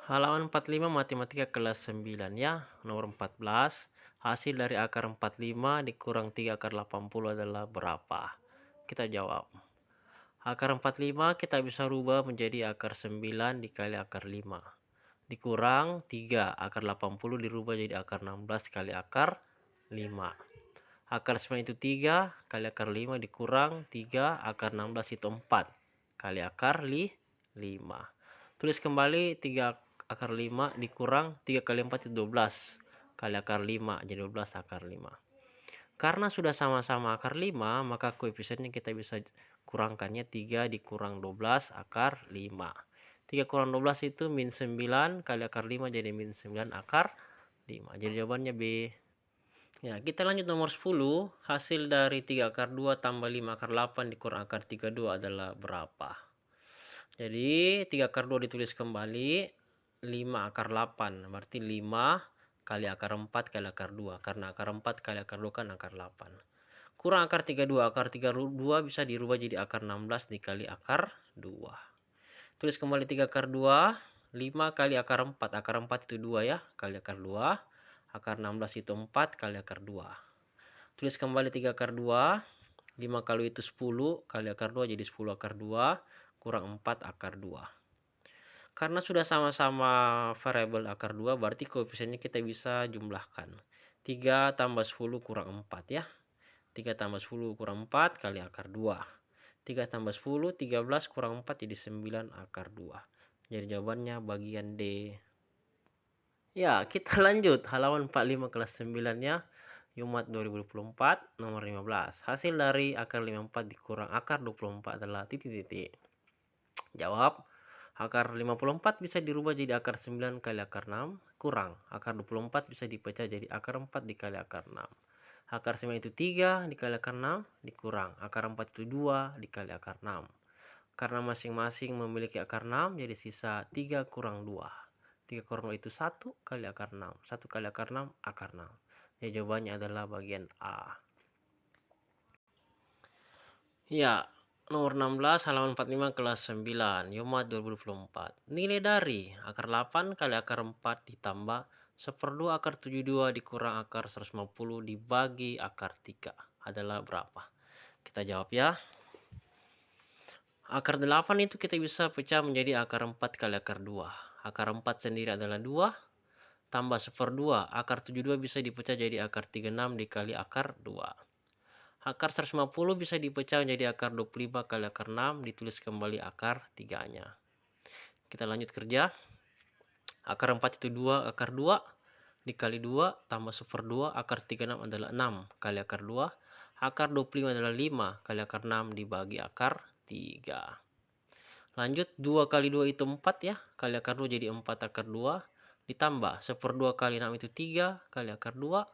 Halaman 45 matematika kelas 9 ya, nomor 14. Hasil dari akar 45 dikurang 3 akar 80 adalah berapa? Kita jawab. Akar 45 kita bisa rubah menjadi akar 9 dikali akar 5. Dikurang 3 akar 80 dirubah jadi akar 16 kali akar 5. Akar 9 itu 3 kali akar 5 dikurang 3 akar 16 itu 4 kali akar 5. Tulis kembali 3 akar 5 dikurang 3 kali 4 itu 12 kali akar 5 jadi 12 akar 5. Karena sudah sama-sama akar 5 maka koefisiennya kita bisa kurangkannya 3 dikurang 12 akar 5. 3 kurang 12 itu min 9 kali akar 5 jadi min 9 akar 5. Jadi jawabannya B. Ya, kita lanjut nomor 10. Hasil dari 3 akar 2 tambah 5 akar 8 dikurang akar 32 adalah berapa? Jadi 3 akar 2 ditulis kembali, 5 akar 8 berarti 5 kali akar 4 kali akar 2, karena akar 4 kali akar 2 kan akar 8. Kurang akar 32, akar 32 bisa dirubah jadi akar 16 dikali akar 2. Tulis kembali 3 akar 2, 5 kali akar 4, akar 4 itu 2 ya, kali akar 2, akar 16 itu 4 kali akar 2. Tulis kembali 3 akar 2, 5 kali itu 10 kali akar 2 jadi 10 akar 2 kurang 4 akar 2. Karena sudah sama-sama variabel akar 2 berarti koefisiennya kita bisa jumlahkan. 3 tambah 10 kurang 4 ya. 3 tambah 10 kurang 4 kali akar 2. 3 tambah 10, 13 kurang 4 jadi 9 akar 2. Jadi jawabannya bagian D. Ya, kita lanjut halaman 45 kelas 9 ya. Jumat 2024 nomor 15. Hasil dari akar 54 dikurang akar 24 adalah titik-titik. Jawab. Akar 54 bisa dirubah jadi akar 9 kali akar 6 kurang. Akar 24 bisa dipecah jadi akar 4 dikali akar 6. Akar 9 itu 3 dikali akar 6 dikurang. Akar 4 itu 2 dikali akar 6. Karena masing-masing memiliki akar 6 jadi sisa 3 kurang 2. 3 kurang 2 itu 1 kali akar 6. 1 kali akar 6 akar 6. Jadi jawabannya adalah bagian A. Ya, nomor 16 halaman 45 kelas 9 Jumat 2024. Nilai dari akar 8 kali akar 4 ditambah 1/2 akar 72 dikurang akar 150 dibagi akar 3 adalah berapa? Kita jawab ya. Akar 8 itu kita bisa pecah menjadi akar 4 kali akar 2. Akar 4 sendiri adalah 2 tambah 1/2 akar 72 bisa dipecah jadi akar 36 dikali akar 2. Akar 150 bisa dipecah menjadi akar 25 kali akar 6 ditulis kembali akar 3-nya. Kita lanjut kerja. Akar 4 itu 2 akar 2 dikali 2 tambah 1/2 akar 36 adalah 6 kali akar 2. Akar 25 adalah 5 kali akar 6 dibagi akar 3. Lanjut 2 kali 2 itu 4 ya, kali akar 2 jadi 4 akar 2 ditambah 1/2 kali 6 itu 3 kali akar 2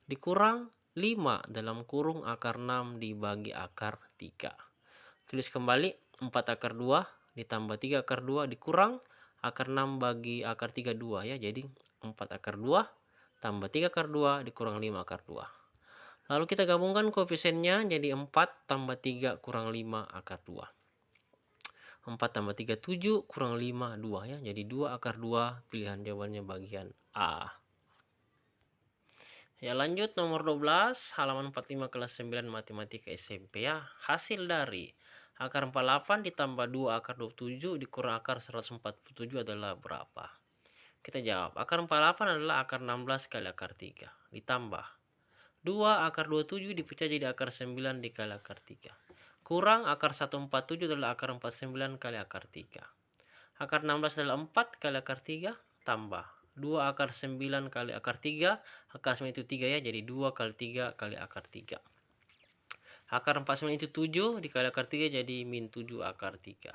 dikurang 5 dalam kurung akar 6 dibagi akar 3. Tulis kembali 4 akar 2 ditambah 3 akar 2 dikurang akar 6 bagi akar 3 2 ya. Jadi 4 akar 2 tambah 3 akar 2 dikurang 5 akar 2. Lalu kita gabungkan koefisiennya jadi 4 tambah 3 kurang 5 akar 2. 4 tambah 3 7 kurang 5 2 ya. Jadi 2 akar 2 pilihan jawabannya bagian A. Ya, lanjut nomor 12 halaman 45 kelas 9 matematika SMP ya. Hasil dari akar 48 ditambah 2 akar 27 dikurang akar 147 adalah berapa? Kita jawab. Akar 48 adalah akar 16 kali akar 3 ditambah 2 akar 27 dipecah jadi akar 9 dikali akar 3. Kurang akar 147 adalah akar 49 kali akar 3. Akar 16 adalah 4 kali akar 3 tambah 2 akar 9 kali akar 3. Akar 9 itu 3 ya, jadi 2 kali 3 kali akar 3. Akar 49 itu 7 dikali akar 3 jadi min 7 akar 3.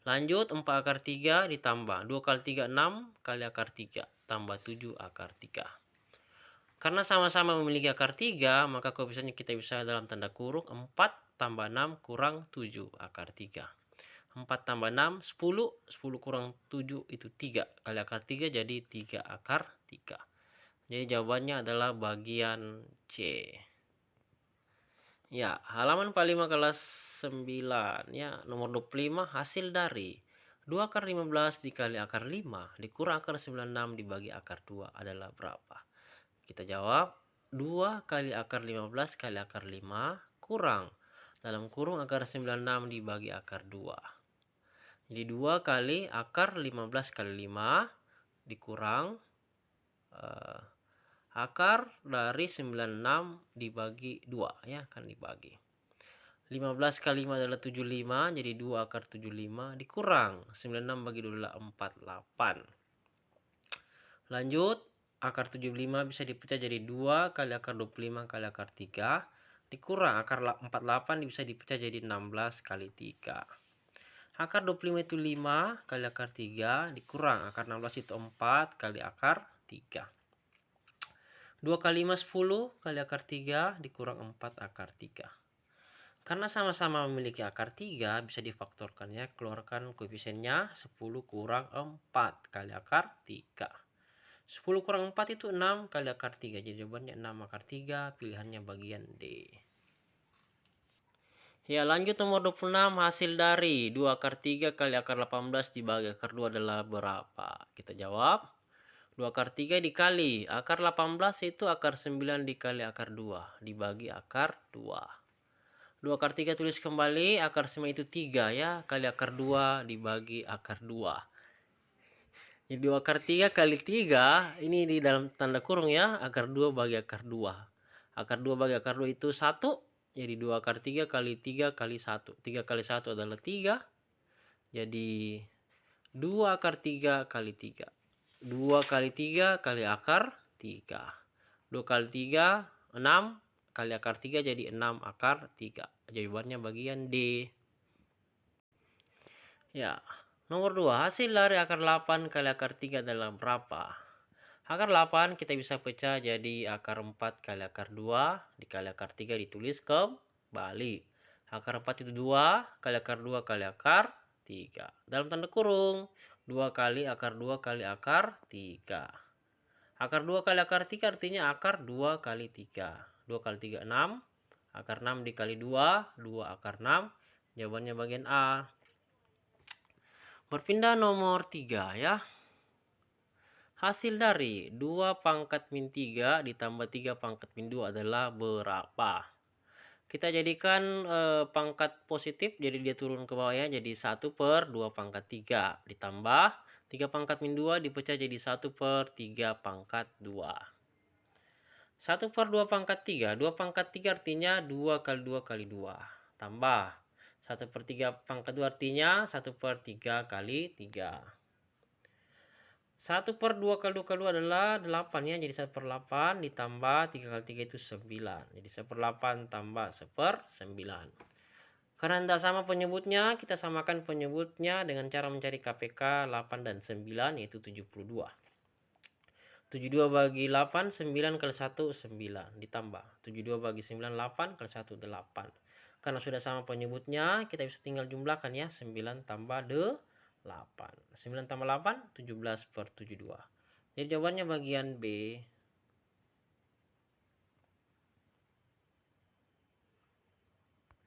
Lanjut 4 akar 3 ditambah 2 kali 3 6 kali akar 3 tambah 7 akar 3. Karena sama-sama memiliki akar 3 maka koefisiennya kita bisa dalam tanda kurung 4 tambah 6 kurang 7 akar 3. 4 tambah 6 10, 10 kurang 7 itu 3 kali akar 3 jadi 3 akar 3. Jadi jawabannya adalah bagian C. Ya, halaman 45 kelas 9 ya, nomor 25 hasil dari 2 akar 15 dikali akar 5 dikurang akar 96 dibagi akar 2 adalah berapa? Kita jawab 2 kali akar 15 kali akar 5 kurang dalam kurung akar 96 dibagi akar 2. Jadi 2 kali akar 15 kali 5 dikurang akar dari 96 dibagi 2 ya, kan dibagi. 15 kali 5 adalah 75, jadi 2 akar 75 dikurang 96 bagi 2 adalah 48. Lanjut, akar 75 bisa dipecah jadi 2 kali akar 25 kali akar 3 dikurang akar 48 bisa dipecah jadi 16 kali 3. Akar 25 itu 5 kali akar 3 dikurang akar 16 itu 4 kali akar 3. 2 kali 5 10 kali akar 3 dikurang 4 akar 3. Karena sama-sama memiliki akar 3 bisa difaktorkan ya. Keluarkan koefisiennya 10 kurang 4 kali akar 3. 10 kurang 4 itu 6 kali akar 3. Jadi jawabannya 6 akar 3. Pilihannya bagian D. Ya, lanjut nomor 26. Hasil dari 2 akar 3 kali akar 18 dibagi akar 2 adalah berapa? Kita jawab 2 akar 3 dikali akar 18 itu akar 9 dikali akar 2 dibagi akar 2. 2 akar 3 tulis kembali, akar 9 itu 3 ya, kali akar 2 dibagi akar 2. Jadi 2 akar 3 kali 3, ini di dalam tanda kurung ya, akar 2 bagi akar 2. Akar 2 bagi akar 2 itu 1, jadi 2 akar 3 kali 3 kali 1. 3 kali 1 adalah 3, jadi 2 akar 3 kali 3. 2 kali 3 kali akar 3. 2 kali 3, 6. Kali akar 3 jadi 6 akar 3. Jawabannya bagian D. Ya, nomor 2. Hasil dari akar 8 kali akar 3 adalah berapa? Akar 8 kita bisa pecah jadi akar 4 kali akar 2 dikali akar 3 ditulis kembali. Akar 4 itu 2 kali akar 2 kali akar 3. Dalam tanda kurung 2 kali akar 2 kali akar 3. Akar 2 kali akar 3 artinya akar 2 kali 3. 2 kali 3 6. Akar 6 dikali 2, 2 akar 6. Jawabannya bagian A. Berpindah nomor 3 ya. Hasil dari 2 pangkat min 3 ditambah 3 pangkat min 2 adalah berapa? Kita jadikan pangkat positif, jadi dia turun ke bawah ya. Jadi 1 per 2 pangkat 3 ditambah 3 pangkat min 2 dipecah jadi 1 per 3 pangkat 2. 1 per 2 pangkat 3. 2 pangkat 3 artinya 2 kali 2 kali 2. Tambah 1 per 3 pangkat 2 artinya 1 per 3 kali 3. 1 per 2 kali 2 kali 2 adalah 8 ya. Jadi 1 per 8 ditambah 3 kali 3 itu 9. Jadi 1 per 8 tambah 1 per 9. Karena tidak sama penyebutnya, kita samakan penyebutnya dengan cara mencari KPK 8 dan 9 yaitu 72. 72 bagi 8, 9 kali 1, 9. Ditambah 72 bagi 9, 8 kali 1, 8. Karena sudah sama penyebutnya, kita bisa tinggal jumlahkan ya. 9 tambah 8. 9 tambah 8, 17 per 72. Jadi jawabannya bagian B.